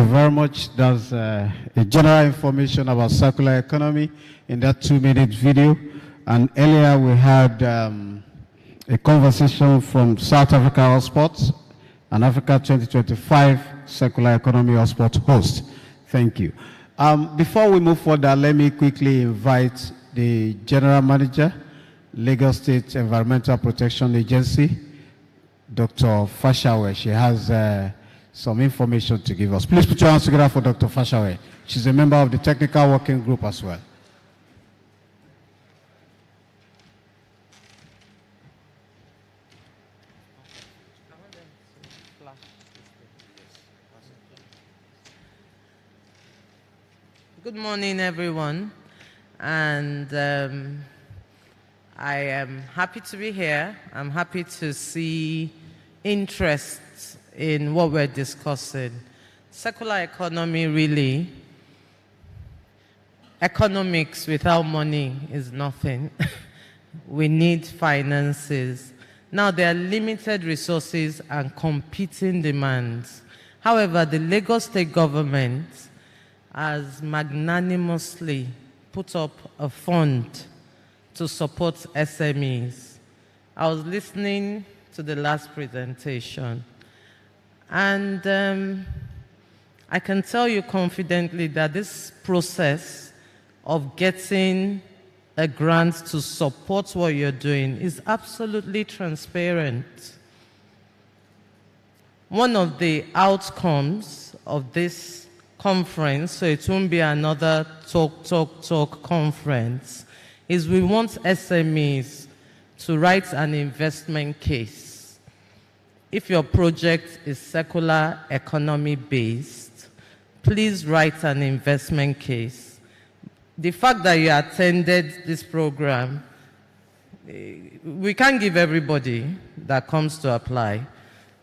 you very much. That's a general information about circular economy in that 2-minute video. And earlier we had a conversation from South Africa Hotspot, an Africa 2025 Circular Economy Hotspot host. Thank you. Before we move further, let me quickly invite the General Manager, Lagos State Environmental Protection Agency, Dr. Fashawe. She has some information to give us. Please put your hands together for Dr. Fashawe. She's a member of the technical working group as well. Good morning, everyone, and I am happy to be here. I'm happy to see interest in what we're discussing. Circular economy, really, economics without money is nothing. We need finances. Now, there are limited resources and competing demands. However, the Lagos State government has magnanimously put up a fund to support SMEs. I was listening to the last presentation, and I can tell you confidently that this process of getting a grant to support what you're doing is absolutely transparent. One of the outcomes of this conference, so it won't be another talk conference, is we want SMEs to write an investment case. If your project is circular economy based, please write an investment case. The fact that you attended this program, we can't give everybody that comes to apply,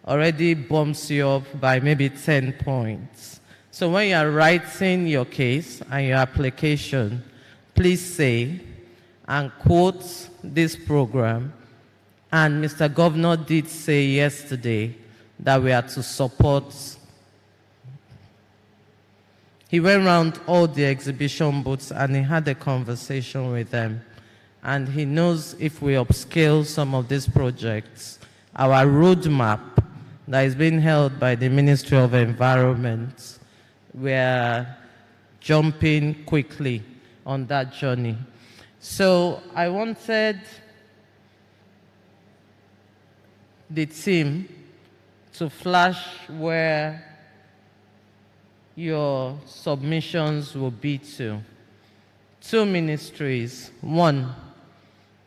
already bumps you up by maybe 10 points. So when you are writing your case and your application, please say and quote this program. And Mr. Governor did say yesterday that we are to support. He went around all the exhibition booths and he had a conversation with them. And he knows if we upscale some of these projects, our roadmap that is being held by the Ministry of Environment, we're jumping quickly on that journey. So I wanted the team to flash where your submissions will be to. 2 ministries. 1,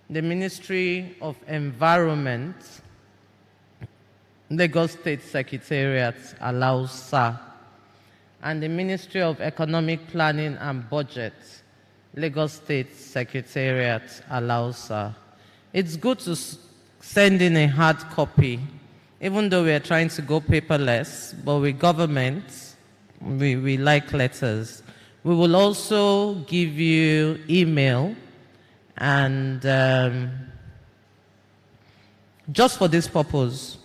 the Ministry of Environment, Lagos State Secretariat allows SAR, and the Ministry of Economic Planning and Budget, Lagos State Secretariat allows SAR. It's good to send in a hard copy, even though we're trying to go paperless, but with government, we like letters. We will also give you email, and just for this purpose,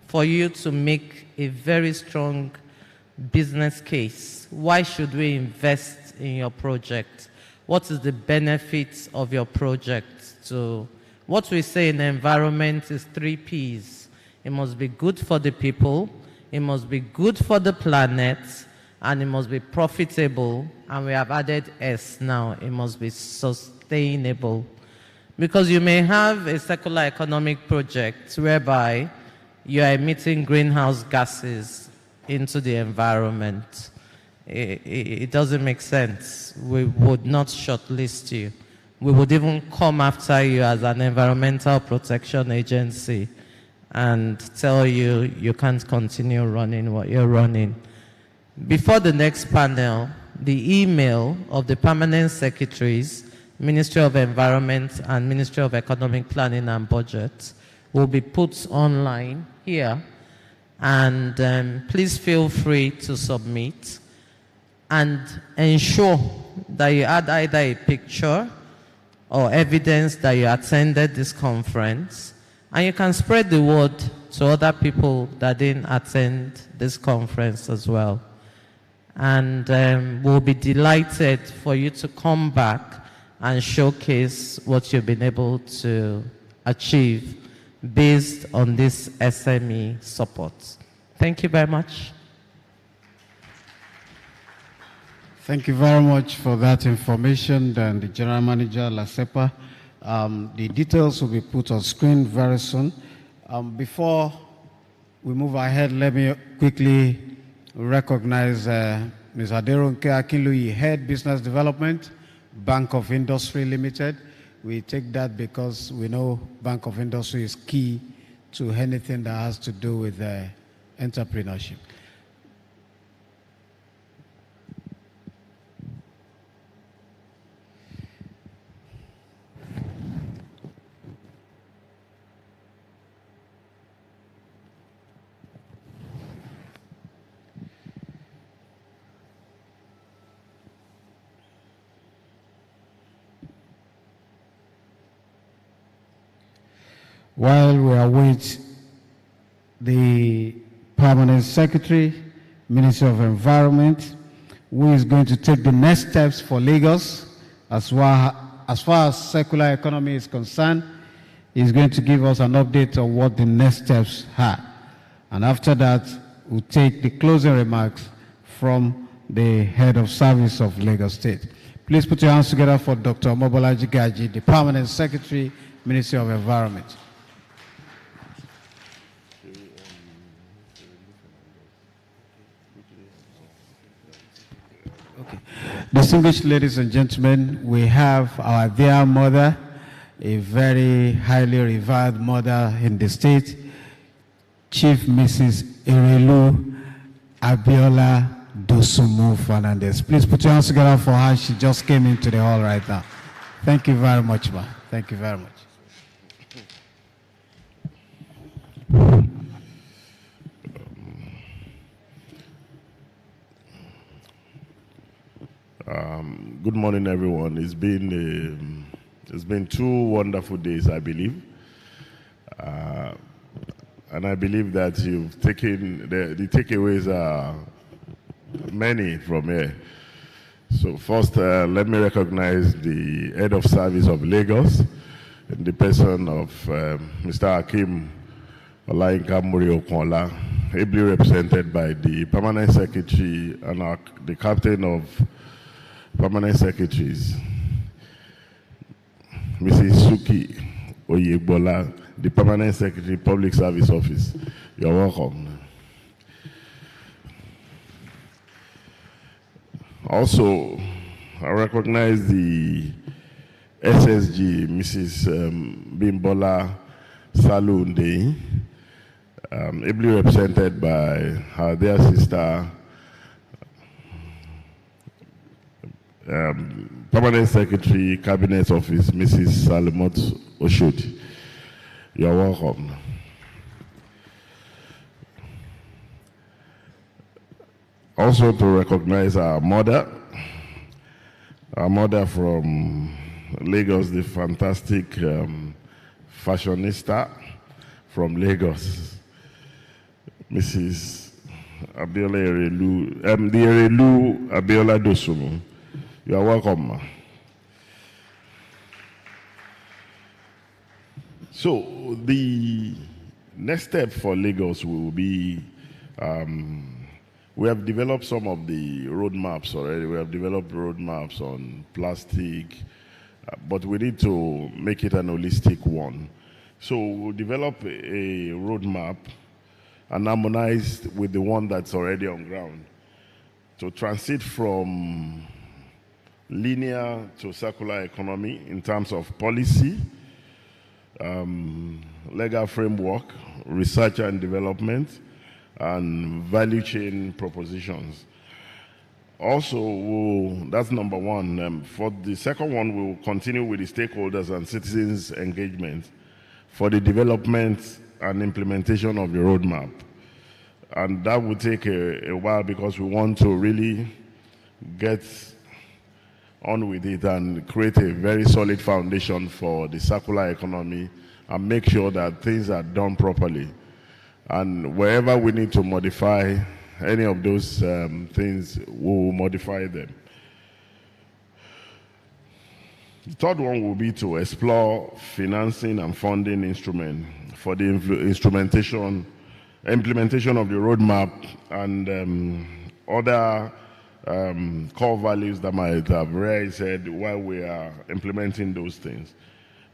for you to make a very strong business case. Why should we invest in your project? What is the benefits of your project? So what we say in the environment is 3 Ps. It must be good for the people, it must be good for the planet, and it must be profitable. And we have added S now, it must be sustainable. Because you may have a circular economic project whereby you are emitting greenhouse gases into the environment. It doesn't make sense. We would not shortlist you. We would even come after you as an environmental protection agency and tell you you can't continue running what you're running. Before the next panel, the email of the permanent secretaries, Ministry of Environment and Ministry of Economic Planning and Budget, will be put online here. And please feel free to submit and ensure that you add either a picture or evidence that you attended this conference, and you can spread the word to other people that didn't attend this conference as well. And we'll be delighted for you to come back and showcase what you've been able to achieve based on this SME support. Thank you very much. Thank you very much for that information, and the General Manager, LASEPA. The details will be put on screen very soon. Before we move ahead, let me quickly recognize Ms. Aderonke Akinluyi, Head Business Development, Bank of Industry Limited. We take that because we know Bank of Industry is key to anything that has to do with entrepreneurship. While we await the Permanent Secretary, Ministry of Environment, who is going to take the next steps for Lagos as far as circular economy is concerned, is going to give us an update on what the next steps are. And after that, we'll take the closing remarks from the Head of Service of Lagos State. Please put your hands together for Dr. Mobolaji Gaji, the Permanent Secretary, Ministry of Environment. Distinguished ladies and gentlemen, we have our dear mother, a very highly revered mother in the state, Chief Mrs. Erelu Abiola Dosumu Fernandez. Please put your hands together for her. She just came into the hall right now. Thank you very much, ma. Thank you very much. Good morning, everyone. It's been 2 wonderful days, I believe, and I believe that you've taken the takeaways are many from here. So first, let me recognize the Head of Service of Lagos, in the person of Mr. Hakim Olayinka Muri-Okunla, ably represented by the Permanent Secretary and the Captain of Permanent Secretaries, Mrs. Suki Oyegbola, the Permanent Secretary, Public Service Office. You're welcome. Also, I recognize the SSG, Mrs. Bimbola Salunde, ably represented by her dear sister, Permanent Secretary, Cabinet Office, Mrs. Salimot Oshodi. You're welcome. Also to recognize our mother from Lagos, the fantastic fashionista from Lagos, Mrs. Abiola Erelu, the Erelu Abiola Dosumu. You are welcome. So the next step for Lagos will be, we have developed some of the roadmaps already. We have developed roadmaps on plastic, but we need to make it an holistic one. So we'll develop a roadmap and harmonize with the one that's already on ground to transit from linear to circular economy in terms of policy, legal framework, research and development, and value chain propositions. Also, that's number one. For the second one, we'll continue with the stakeholders and citizens' engagement for the development and implementation of the roadmap. And that will take a while because we want to really get on with it and create a very solid foundation for the circular economy and make sure that things are done properly. And wherever we need to modify any of those things, we will modify them. The third one will be to explore financing and funding instrument for the implementation of the roadmap and other core values that might have raised while we are implementing those things.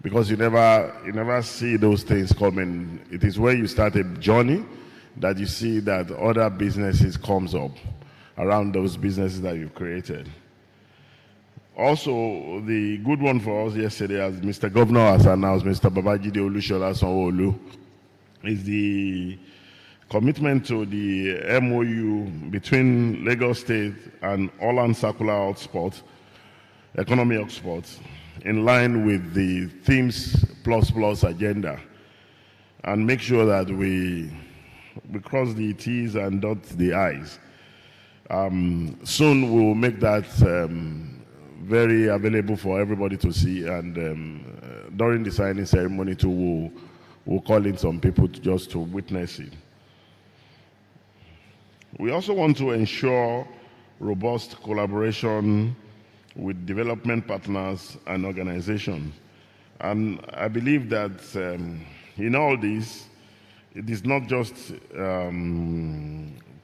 Because you never see those things coming. It is when you start a journey that you see that other businesses comes up around those businesses that you've created. Also, the good one for us yesterday, as Mr. Governor has announced, Mr. Babajide Olushola Sanwo-Olu, is the commitment to the MOU between Lagos State and Holland Circular Hotspot, Economy Hotspot, in line with the Themes Plus Plus agenda, and make sure that we cross the T's and dot the I's. Soon we will make that very available for everybody to see, and during the signing ceremony too, we'll call in some people just to witness it. We also want to ensure robust collaboration with development partners and organizations. And I believe that in all this, it is not just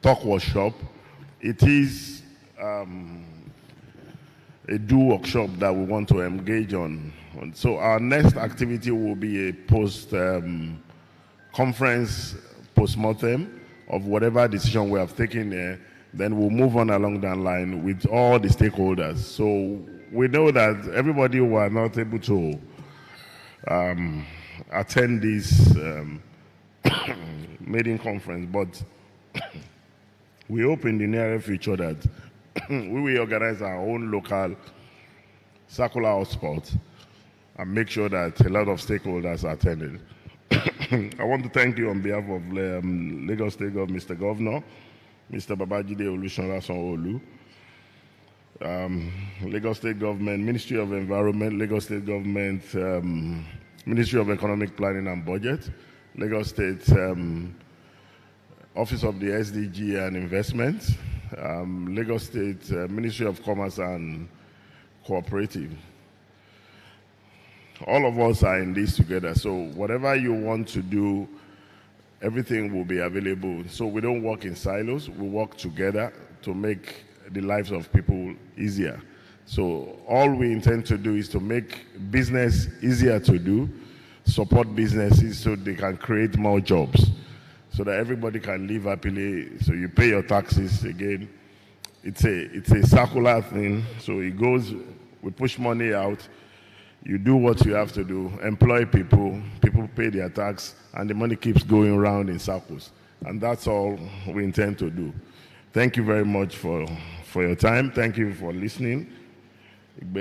talk workshop, it is a do workshop that we want to engage on. So our next activity will be a conference post-mortem of whatever decision we have taken there. Then we'll move on along that line with all the stakeholders. So we know that everybody who are not able to attend this meeting conference, but we hope in the near future that we will organize our own local circular hotspot and make sure that a lot of stakeholders are attended. I want to thank you on behalf of Lagos State Government, Mr. Governor, Mr. Babajide Olushola Sanwo-Olu, Lagos State Government, Ministry of Environment, Lagos State Government, Ministry of Economic Planning and Budget, Lagos State Office of the SDG and Investment, Lagos State Ministry of Commerce and Cooperative. All of us are in this together, so whatever you want to do, everything will be available. So we don't work in silos, we work together to make the lives of people easier. So all we intend to do is to make business easier to do, support businesses so they can create more jobs, so that everybody can live happily. So you pay your taxes again. It's a circular thing. So it goes, we push money out, you do what you have to do, employ people, people pay their tax, and the money keeps going around in circles. And that's all we intend to do. Thank you very much for your time. Thank you for listening. And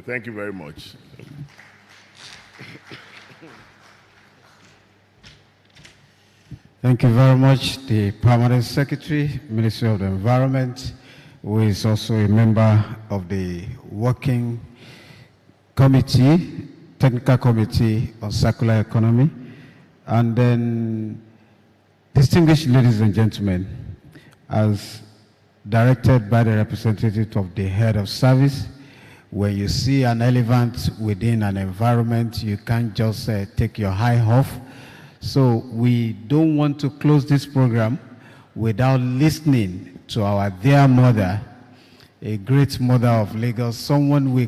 thank you very much. Thank you very much, the Permanent Secretary, Ministry of the Environment, who is also a member of the Working Committee, Technical Committee on Circular Economy. And then, distinguished ladies and gentlemen, as directed by the representative of the head of service, when you see an elephant within an environment, you can't just take your eye off. So we don't want to close this program without listening to our dear mother, a great mother of Lagos, someone we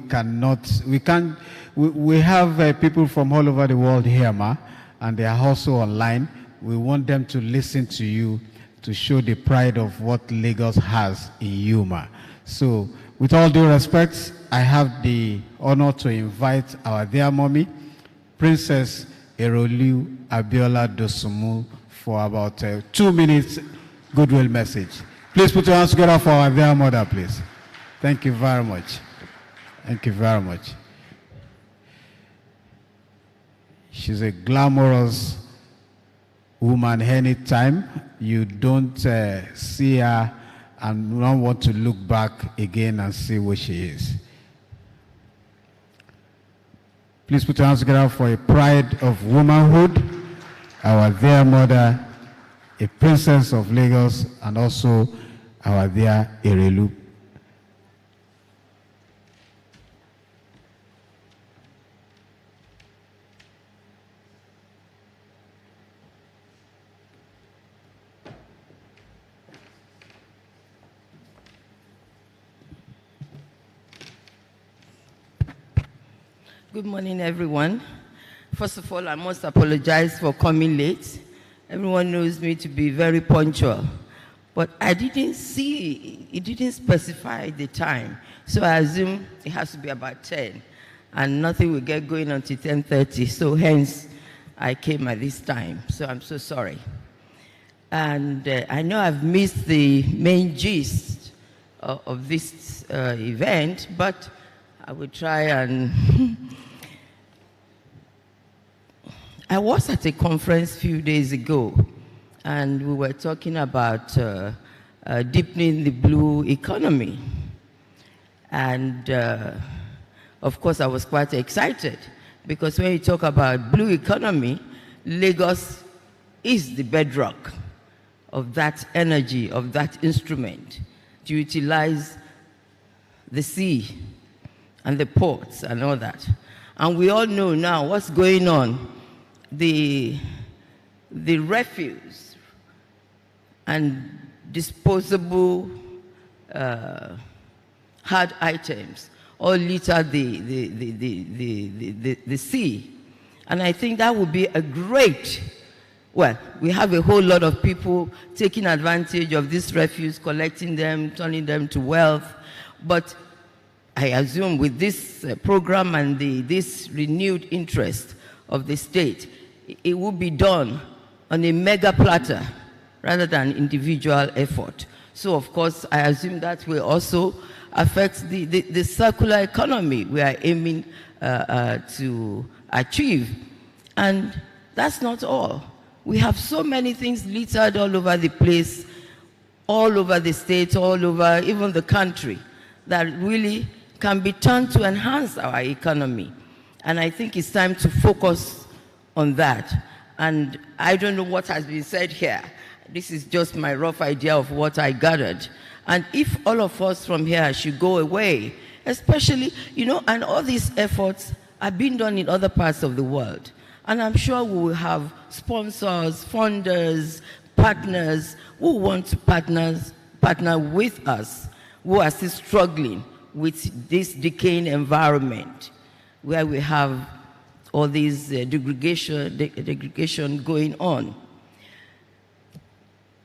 have people from all over the world here, ma, and they are also online. We want them to listen to you to show the pride of what Lagos has in you, ma. So with all due respect, I have the honor to invite our dear mommy, Princess Erolu Abiola Dosumu, for about 2 minutes goodwill message. Please put your hands together for our dear mother, please. Thank you very much. Thank you very much. She's a glamorous woman. Anytime you don't see her and don't want to look back again and see where she is. Please put your hands together for a pride of womanhood, our dear mother, a princess of Lagos, and also our dear Erelu. Good morning, everyone. First of all, I must apologize for coming late. Everyone knows me to be very punctual, but I didn't see, it didn't specify the time, so I assume it has to be about 10, and nothing will get going until 10:30, so hence I came at this time, so I'm so sorry. And I know I've missed the main gist of this event, but I will try and I was at a conference a few days ago, and we were talking about deepening the blue economy. And of course, I was quite excited, because when you talk about blue economy, Lagos is the bedrock of that energy, of that instrument, to utilize the sea and the ports and all that. And we all know now what's going on. The refuse and disposable hard items all litter the sea. And I think that would be a great, well, we have a whole lot of people taking advantage of this refuse, collecting them, turning them to wealth. But I assume with this program and this renewed interest of the state, it will be done on a mega platter rather than individual effort. So of course, I assume that will also affect the circular economy we are aiming to achieve. And that's not all. We have so many things littered all over the place, all over the state, all over even the country, that really can be turned to enhance our economy. And I think it's time to focus on that. And I don't know what has been said here. This is just my rough idea of what I gathered. And if all of us from here should go away, especially, you know, and all these efforts are being done in other parts of the world. And I'm sure we will have sponsors, funders, partners who want to partner with us, who are still struggling with this decaying environment, where we have all these degradation going on.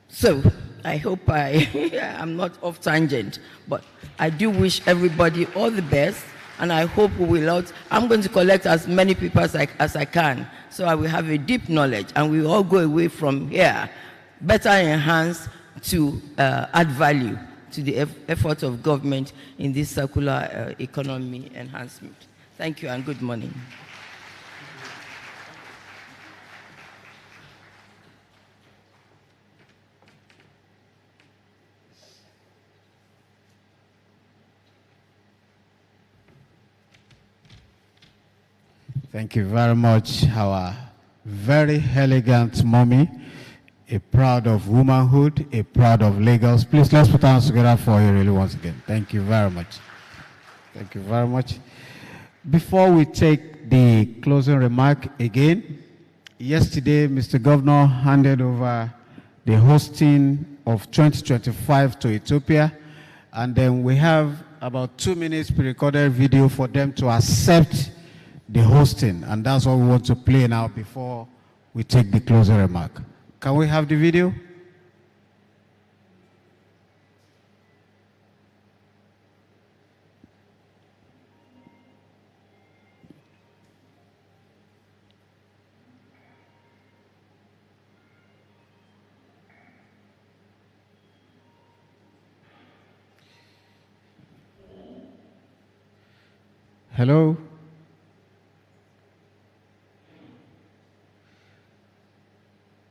So I hope I'm not off tangent, but I do wish everybody all the best, and I hope we will out. I'm going to collect as many people as I can, so I will have a deep knowledge, and we will all go away from here better enhanced to add value to the effort of government in this circular economy enhancement. Thank you and good morning. Thank you very much, our very elegant mommy, a proud of womanhood, a proud of Lagos. Please, let's put our hands together for you really once again. Thank you very much. Thank you very much. Before we take the closing remark again, yesterday, Mr. Governor handed over the hosting of 2025 to Ethiopia, and then we have about 2 minutes pre-recorded video for them to accept the hosting, and that's what we want to play now before we take the closing remark. Can we have the video? Hello?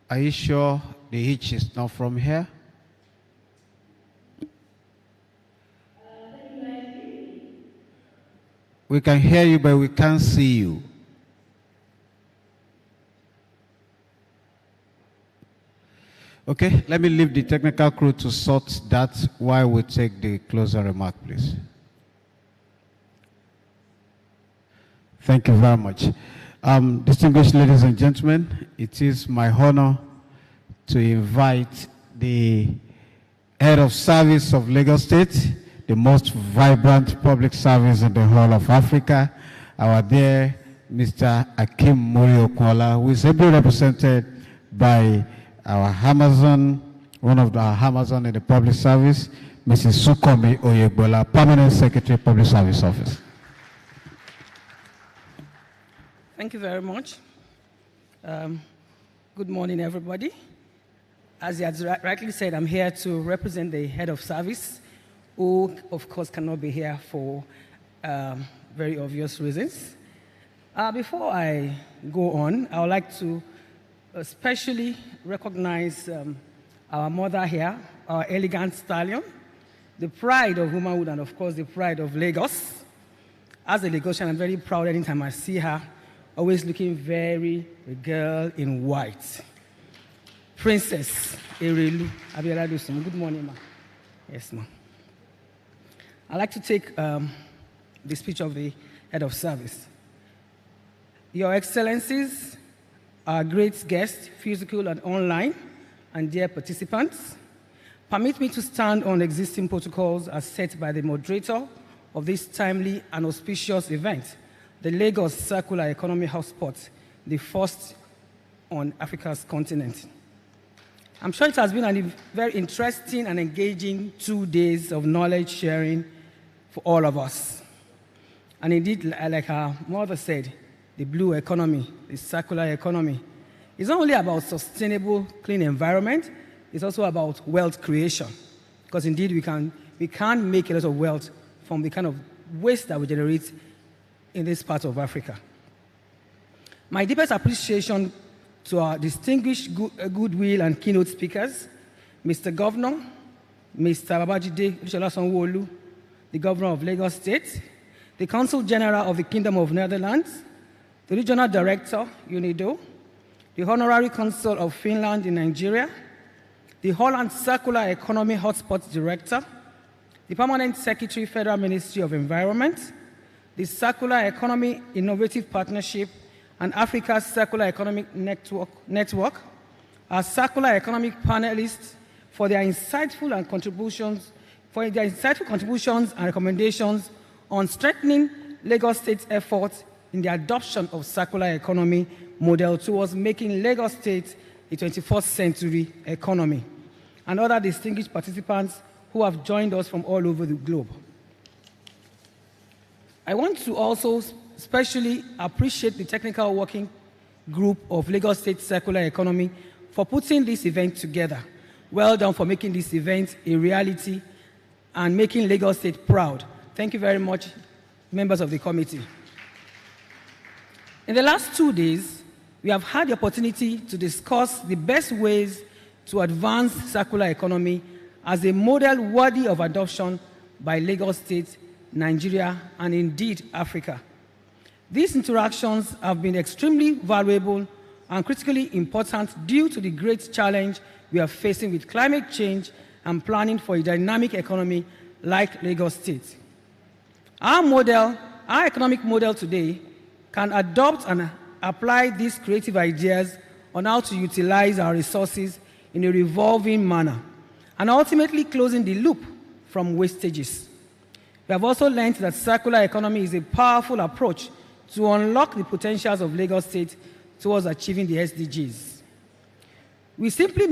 Are you sure the hitch is not from here? We can hear you, but we can't see you. Okay, let me leave the technical crew to sort that while we take the closer remark, please. Thank you very much. Distinguished ladies and gentlemen, it is my honor to invite the head of service of Lagos State, the most vibrant public service in the whole of Africa, our dear Mr. Akim Muri-Okunola, who is ably represented by our Amazon, one of our Amazon in the public service, Mrs. Sukomi Oyegbola, Permanent Secretary, Public Service Office. Thank you very much. Good morning, everybody. As you had rightly said, I'm here to represent the head of service, who, of course, cannot be here for very obvious reasons. Before I go on, I would like to especially recognize our mother here, our elegant stallion, the pride of womanhood and, of course, the pride of Lagos. As a Lagosian, I'm very proud anytime I see her, always looking very a girl in white. Princess Erelu Abiola. Good morning, ma. Yes, ma. I'd like to take the speech of the head of service. Your Excellencies, our great guests, physical and online, and dear participants, permit me to stand on existing protocols as set by the moderator of this timely and auspicious event, the Lagos Circular Economy Hotspot, the first on Africa's continent. I'm sure it has been a very interesting and engaging 2 days of knowledge sharing for all of us. And indeed, like our mother said, the blue economy, the circular economy, is not only about sustainable, clean environment, it's also about wealth creation. Because indeed, we can make a lot of wealth from the kind of waste that we generate in this part of Africa. My deepest appreciation to our distinguished goodwill and keynote speakers, Mr. Governor, Mr. Babajide Olusola Sanwo-Olu, the Governor of Lagos State, the Consul General of the Kingdom of Netherlands, the Regional Director, UNIDO, the Honorary Consul of Finland in Nigeria, the Holland Circular Economy Hotspot Director, the Permanent Secretary, Federal Ministry of Environment, the Circular Economy Innovative Partnership and Africa's Circular Economic Network, our circular economic panelists for their insightful contributions and recommendations on strengthening Lagos State's efforts in the adoption of circular economy model towards making Lagos State a 21st century economy, and other distinguished participants who have joined us from all over the globe. I want to also especially appreciate the technical working group of Lagos State Circular Economy for putting this event together. Well done for making this event a reality and making Lagos State proud. Thank you very much, members of the committee. In the last 2 days, we have had the opportunity to discuss the best ways to advance circular economy as a model worthy of adoption by Lagos State, Nigeria, and indeed Africa. These interactions have been extremely valuable and critically important due to the great challenge we are facing with climate change and planning for a dynamic economy like Lagos State. Our economic model today can adopt and apply these creative ideas on how to utilize our resources in a revolving manner and ultimately closing the loop from wastages. We have also learned that circular economy is a powerful approach to unlock the potentials of Lagos State towards achieving the SDGs. We simply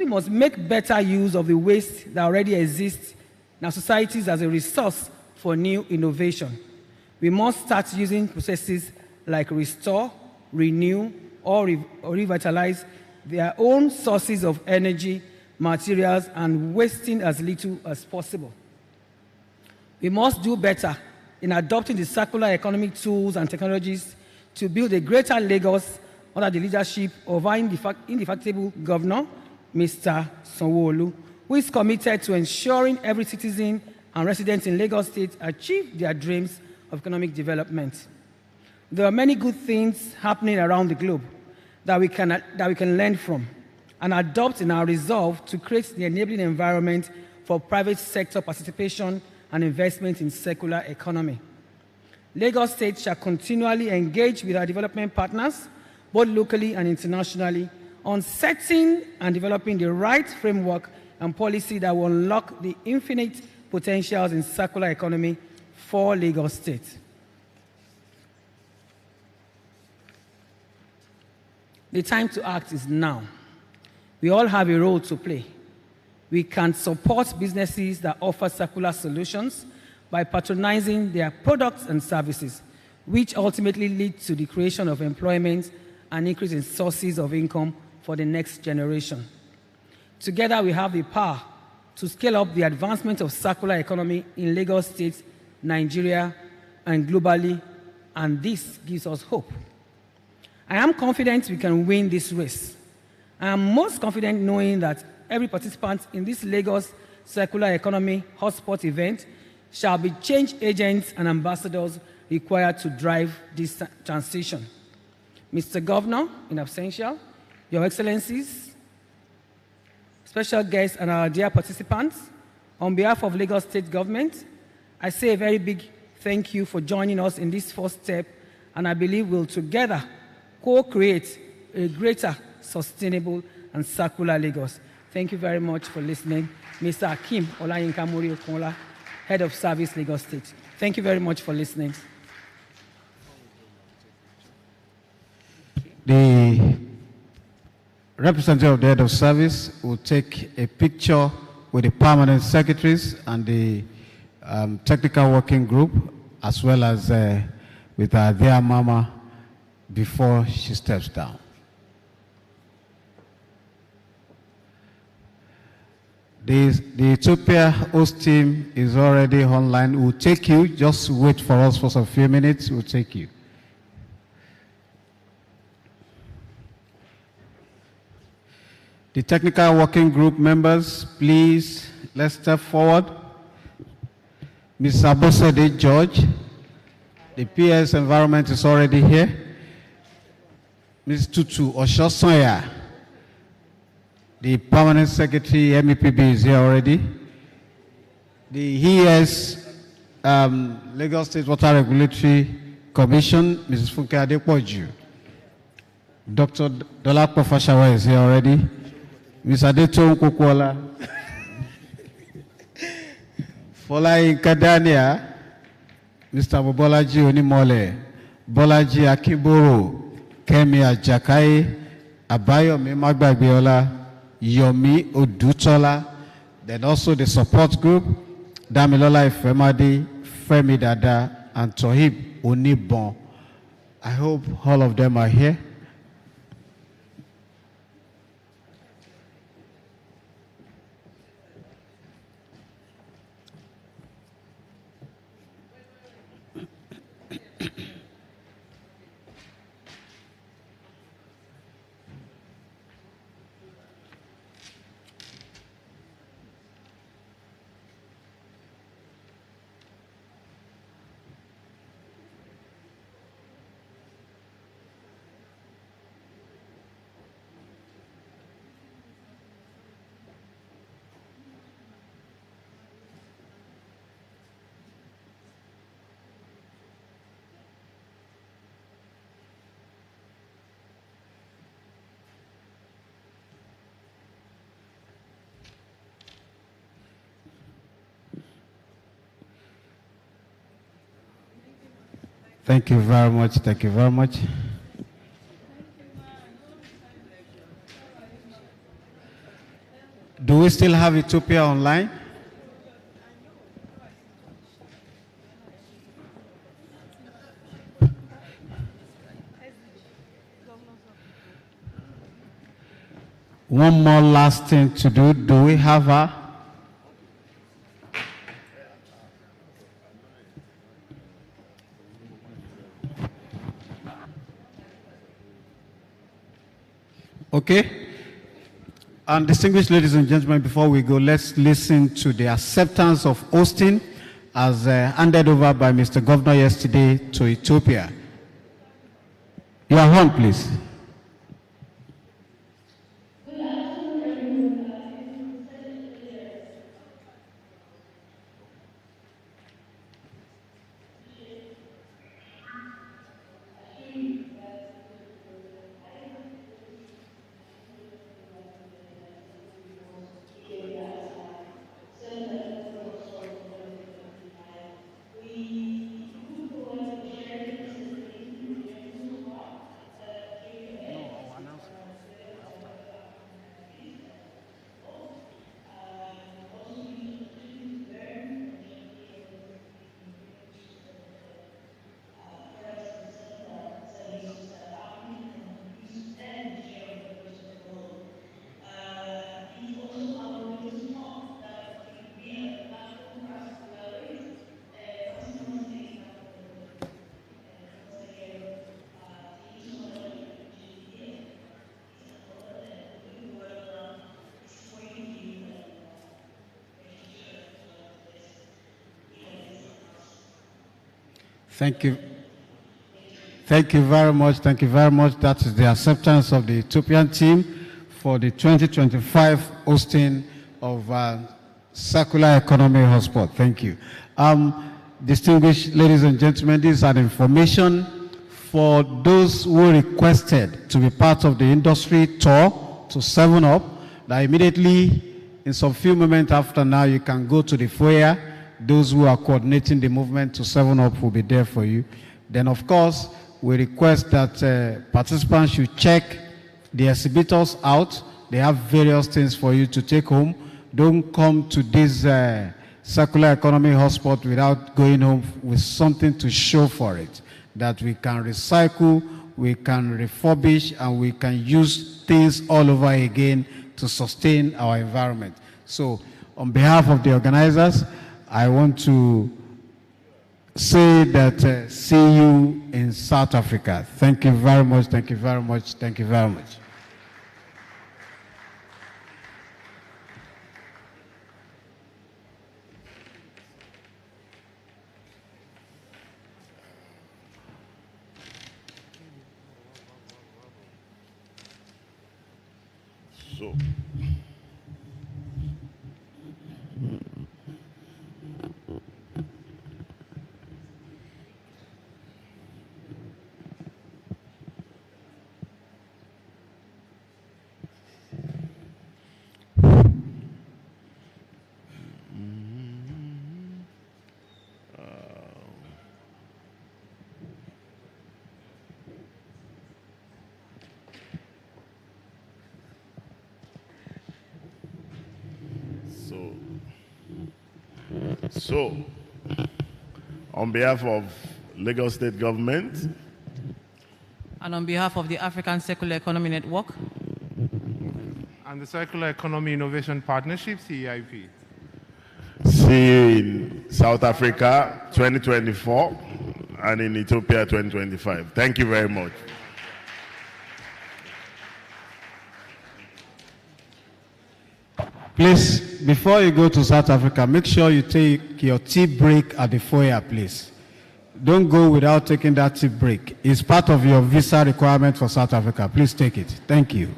must make better use of the waste that already exists in our societies as a resource for new innovation. We must start using processes like restore, renew, or revitalize their own sources of energy, materials, and wasting as little as possible. We must do better in adopting the circular economic tools and technologies to build a greater Lagos under the leadership of our indefatigable governor, Mr. Sanwo-Olu, who is committed to ensuring every citizen and resident in Lagos State achieve their dreams of economic development. There are many good things happening around the globe that we can learn from. and adopt in our resolve to create the enabling environment for private sector participation and investment in circular economy. Lagos State shall continually engage with our development partners, both locally and internationally, on setting and developing the right framework and policy that will unlock the infinite potentials in circular economy for Lagos State. The time to act is now. We all have a role to play. We can support businesses that offer circular solutions by patronizing their products and services, which ultimately lead to the creation of employment and increase in sources of income for the next generation. Together, we have the power to scale up the advancement of circular economy in Lagos State, Nigeria, and globally, and this gives us hope. I am confident we can win this race. I am most confident knowing that every participant in this Lagos Circular Economy Hotspot event shall be change agents and ambassadors required to drive this transition. Mr. Governor, in absentia, Your Excellencies, special guests, and our dear participants, on behalf of Lagos State Government, I say a very big thank you for joining us in this first step, and I believe we'll together co-create a greater, sustainable, and circular Lagos. Thank you very much for listening. Mr. Akim Olayinka Muri-Okunla, Head of Service, Lagos State. Thank you very much for listening. The representative of the Head of Service will take a picture with the permanent secretaries and the technical working group, as well as with our dear mama before she steps down. The Ethiopia host team is already online. We'll take you. Just wait for us for some few minutes. We'll take you. The technical working group members, please, let's step forward. Ms. Abosede George, the PS Environment is already here. Ms. Tutu Oshosoya, the Permanent Secretary, MEPB, is here already. The ES, Lagos State Water Regulatory Commission, Mrs. Funke Adepoju. Dr. Dolapo Fashawa is here already. Ms. Adeton Kokola. Folayinka Dania, Mr. Bolaji Onimole, Bolaji Akiboro, Kemi Ajakai, Abayomi Magbagbiola, Yomi Odutola, then also the support group, Damilola Ifemadi, Femi Dada, and Tohib Onibon. I hope all of them are here. Thank you very much. Thank you very much. Do we still have Ethiopia online? One more last thing to do. Do we have her? Okay. And distinguished ladies and gentlemen, before we go, let's listen to the acceptance of hosting as handed over by Mr. Governor yesterday to Ethiopia. You are on, please. Good afternoon. Thank you. Thank you very much. Thank you very much. That is the acceptance of the Ethiopian team for the 2025 hosting of Circular Economy Hotspot. Thank you. Distinguished ladies and gentlemen, this is an information for those who requested to be part of the industry tour to 7-Up, that immediately, in some few moments after now, you can go to the foyer. Those who are coordinating the movement to 7-Up will be there for you. Then, of course, we request that participants should check the exhibitors out. They have various things for you to take home. Don't come to this Circular Economy Hotspot without going home with something to show for it, that we can recycle, we can refurbish, and we can use things all over again to sustain our environment. So, on behalf of the organizers, I want to say that see you in South Africa. Thank you very much, thank you very much, thank you very much. So, So, on behalf of Lagos State Government And on behalf of the African Circular Economy Network and the Circular Economy Innovation Partnership, CEIP. see you in South Africa 2024 and in Ethiopia 2025. Thank you very much. Please, before you go to South Africa, make sure you take your tea break at the foyer, please. Don't go without taking that tea break. It's part of your visa requirement for South Africa. Please take it. Thank you.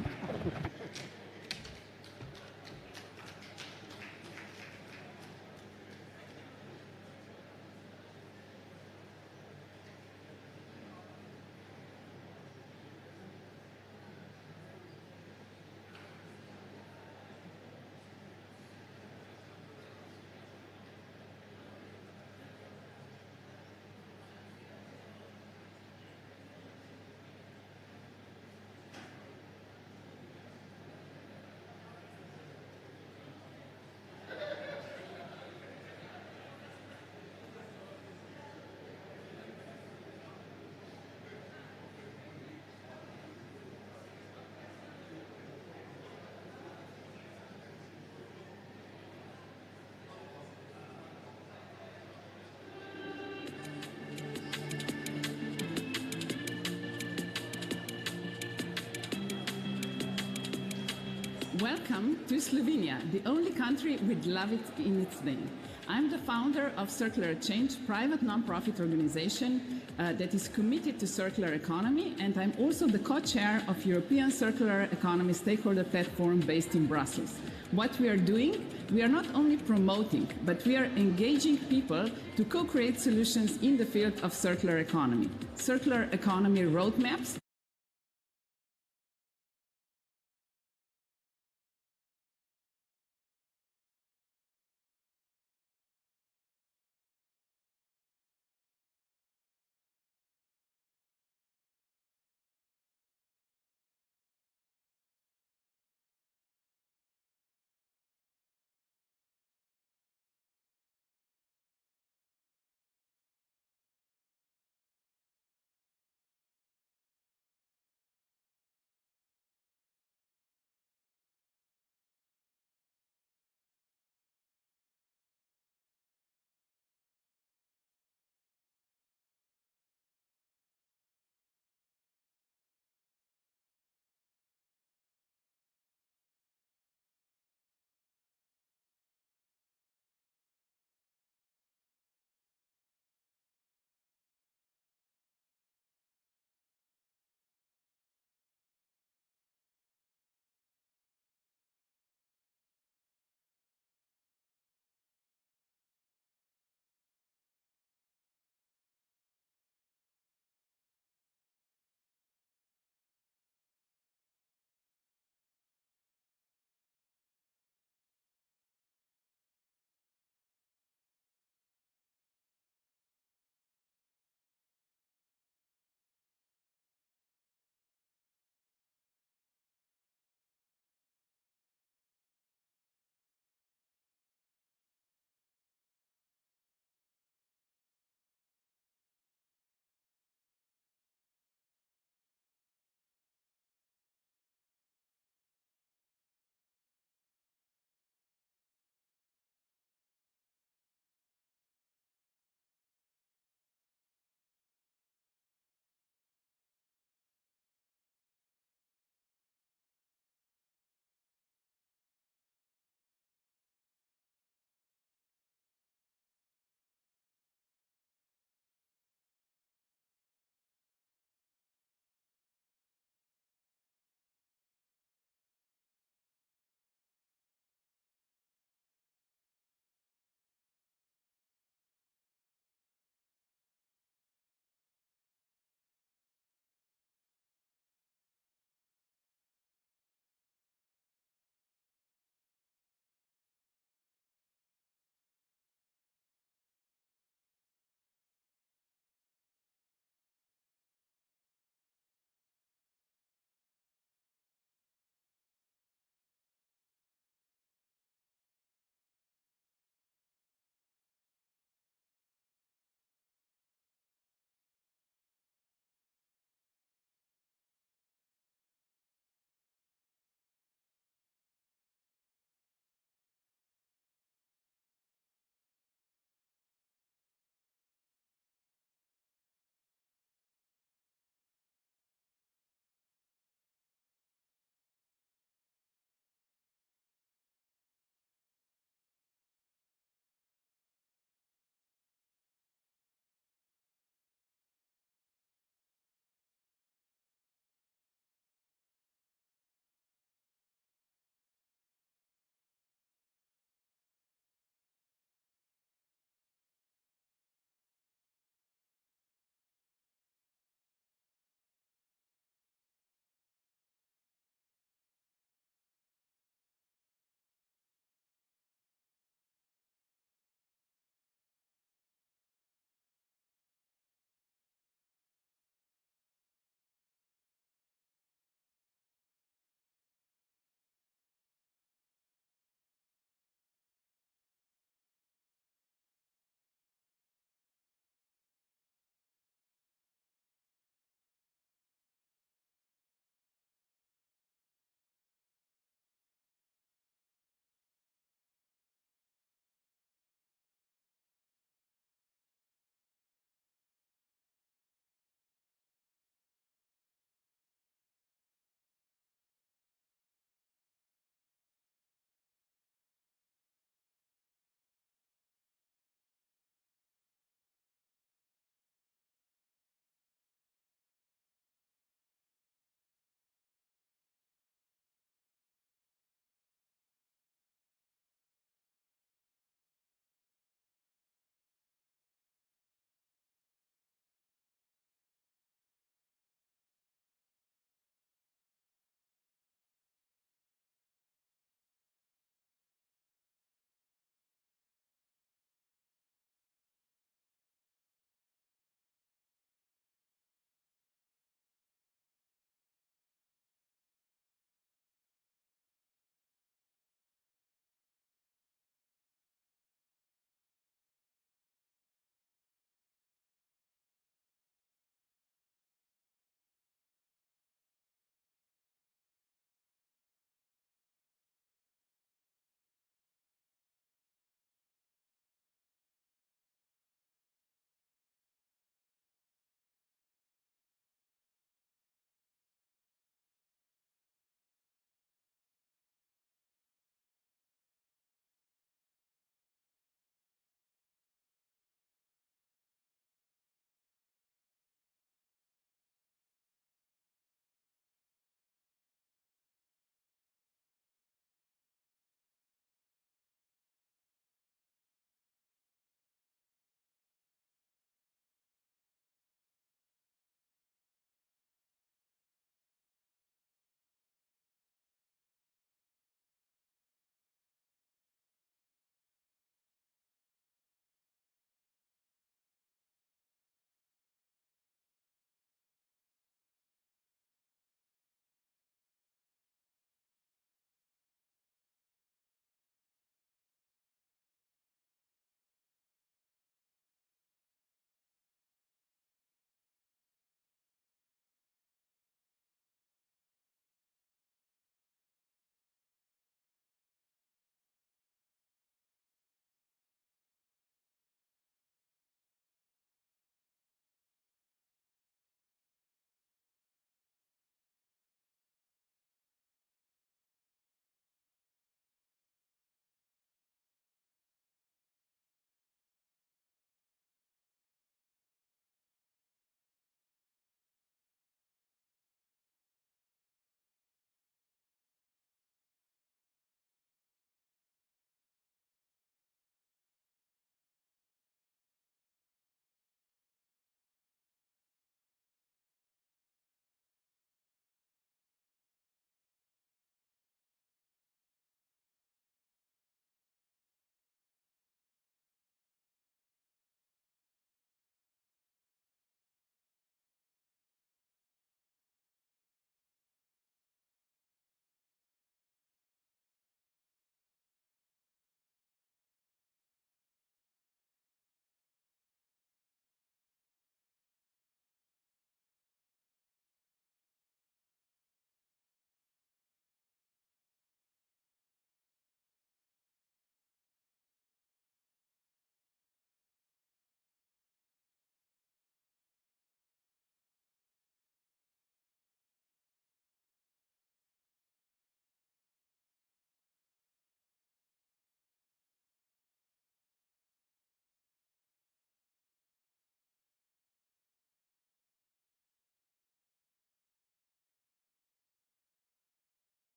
Welcome to Slovenia, the only country with love it in its name. I'm the founder of Circular Change, private non-profit organization that is committed to circular economy, and I'm also the co-chair of European Circular Economy Stakeholder Platform based in Brussels. What we are doing, we are not only promoting, but we are engaging people to co-create solutions in the field of circular economy. Circular economy roadmaps